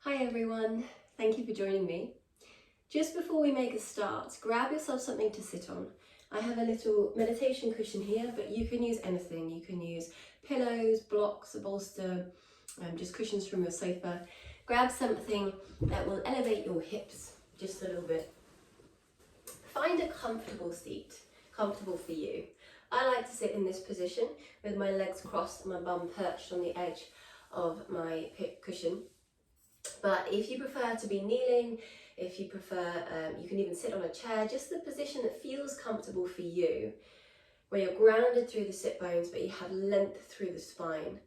Hi everyone, thank you for joining me. Just before we make a start, grab yourself something to sit on. I have a little meditation cushion here, but you can use anything. You can use pillows, blocks, a bolster, just cushions from your sofa. Grab something that will elevate your hips just a little bit. Find a comfortable seat, comfortable for you. I like to sit in this position with my legs crossed and my bum perched on the edge of my cushion. But if you prefer to be kneeling, if you prefer, you can even sit on a chair, just the position that feels comfortable for you, where you're grounded through the sit bones, but you have length through the spine.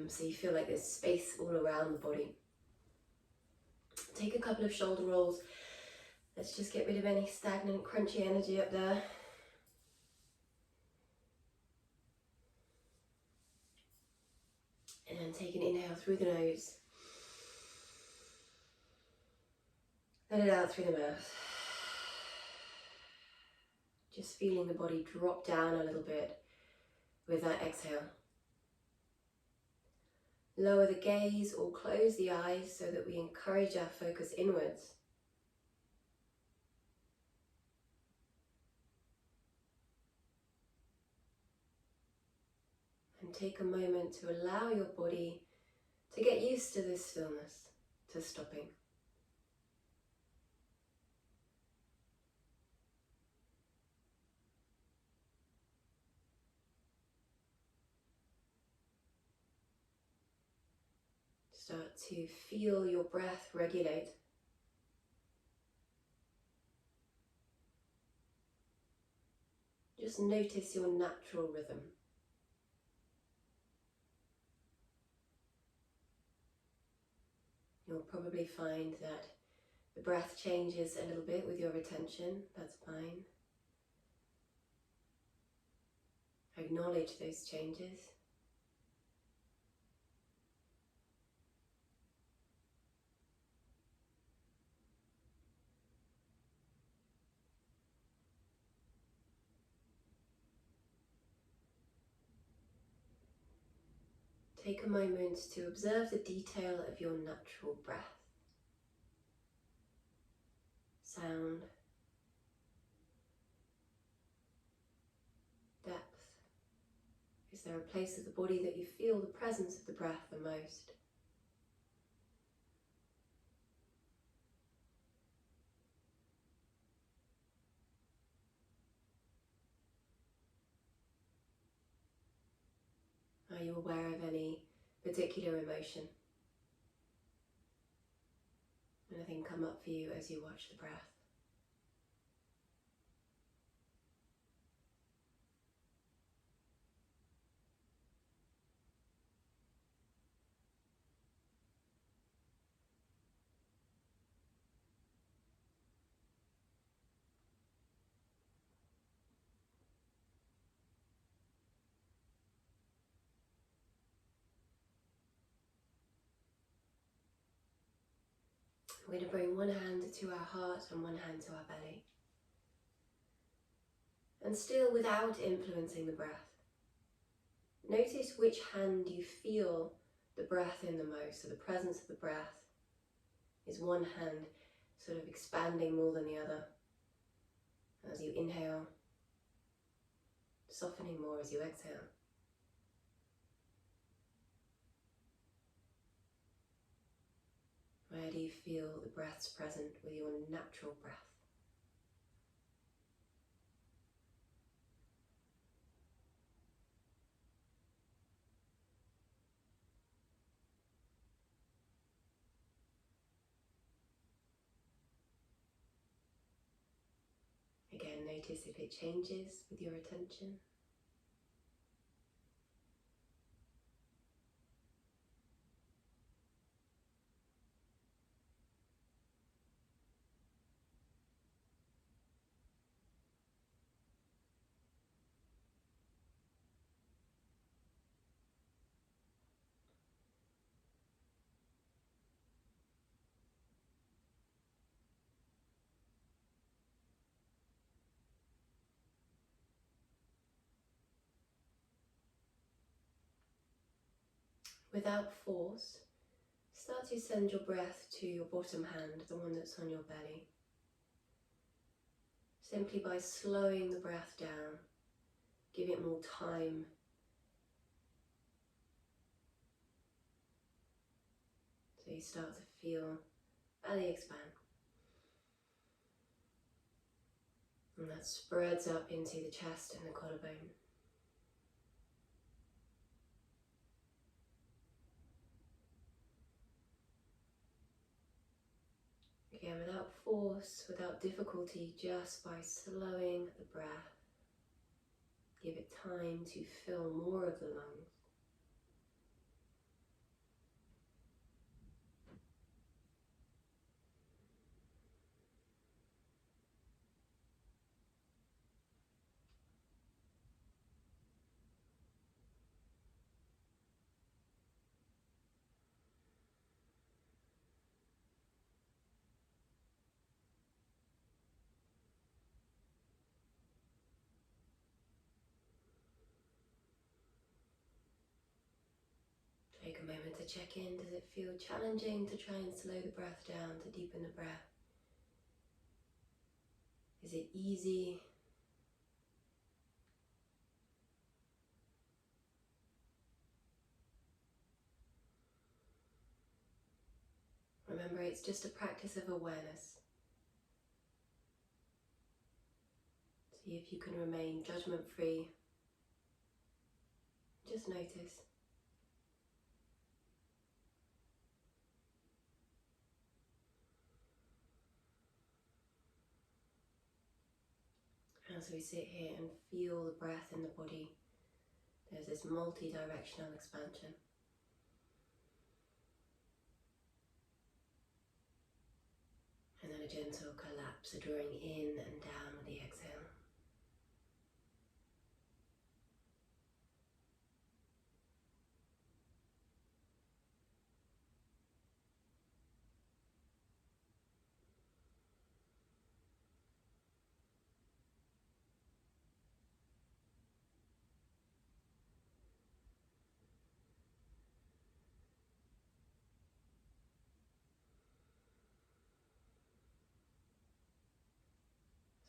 So you feel like there's space all around the body. Take a couple of shoulder rolls. Let's just get rid of any stagnant, crunchy energy up there. And then take an inhale through the nose. Let it out through the mouth. Just feeling the body drop down a little bit with that exhale. Lower the gaze or close the eyes so that we encourage our focus inwards. And take a moment to allow your body to get used to this stillness, to stopping. Start to feel your breath regulate. Just notice your natural rhythm. You'll probably find that the breath changes a little bit with your attention. That's fine. Acknowledge those changes. Take a moment to observe the detail of your natural breath. Sound, depth. Is there a place of the body that you feel the presence of the breath the most? Are you aware of any particular emotion? Anything come up for you as you watch the breath? We're going to bring one hand to our heart and one hand to our belly. And still without influencing the breath. Notice which hand you feel the breath in the most. So the presence of the breath is one hand sort of expanding more than the other. As you inhale, softening more as you exhale. Where do you feel the breath's present with your natural breath? Again, notice if it changes with your attention. Without force, Start to send your breath to your bottom hand, the one that's on your belly. Simply by slowing the breath down, give it more time. So you start to feel belly expand. And that spreads up into the chest and the collarbone. Again, without force, without difficulty, just by slowing the breath. Give it time to fill more of the lungs. Take a moment to check in. Does it feel challenging to try and slow the breath down, to deepen the breath? Is it easy? Remember, it's just a practice of awareness. See if you can remain judgment-free. Just notice. As we sit here and feel the breath in the body, there's this multi-directional expansion. And then a gentle collapse, a drawing in and down with the exhale.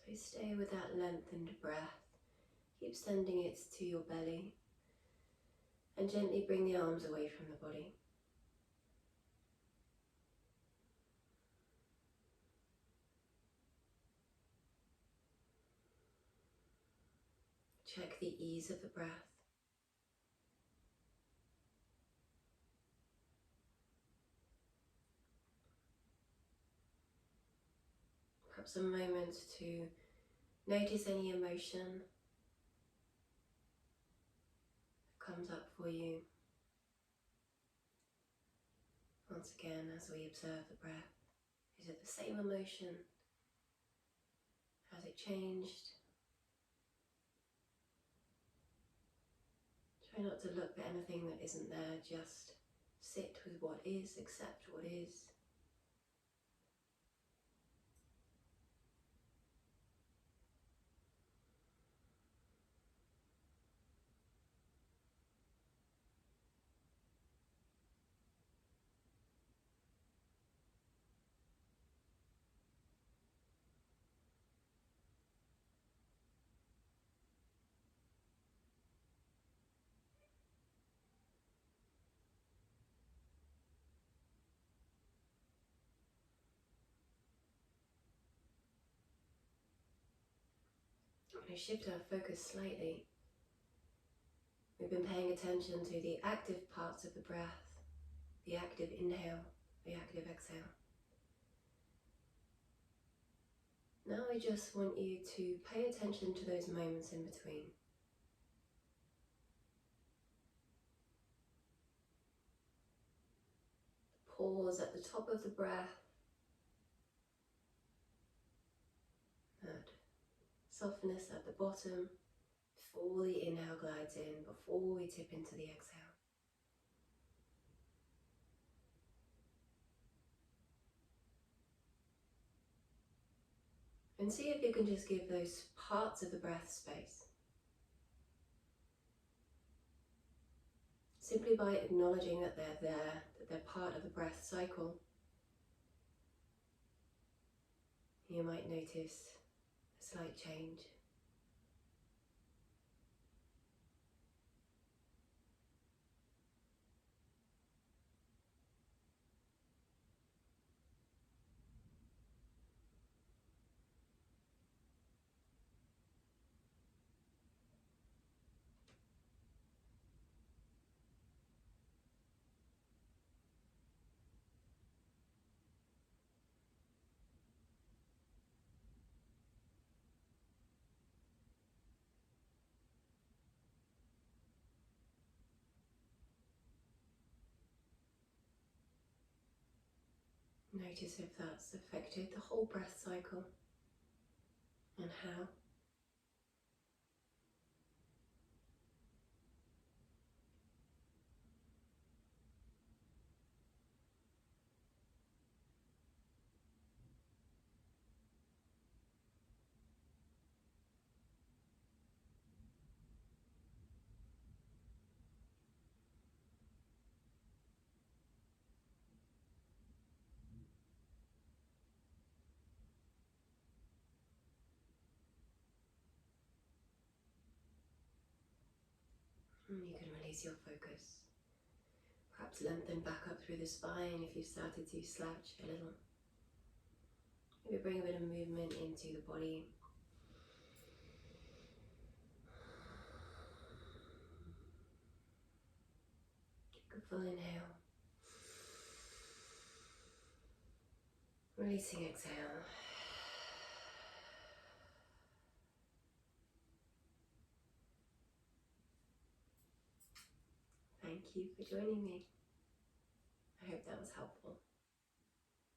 So stay with that lengthened breath. Keep sending it to your belly and gently bring the arms away from the body. Check the ease of the breath. Perhaps a moment to notice any emotion that comes up for you. Once again, as we observe the breath, is it the same emotion? Has it changed? Try not to look at anything that isn't there, just sit with what is, accept what is. I'm going to shift our focus slightly. We've been paying attention to the active parts of the breath, the active inhale, the active exhale. Now I just want you to pay attention to those moments in between. Pause at the top of the breath. That softness at the bottom before the inhale glides in, before we tip into the exhale. And see if you can just give those parts of the breath space. simply by acknowledging that they're there, that they're part of the breath cycle. You might notice a slight change. Notice if that's affected the whole breath cycle and how. And you can release your focus. Perhaps lengthen back up through the spine if you've started to slouch a little. Maybe bring a bit of movement into the body. Take a full inhale. Releasing exhale. Thank you for joining me. I hope that was helpful.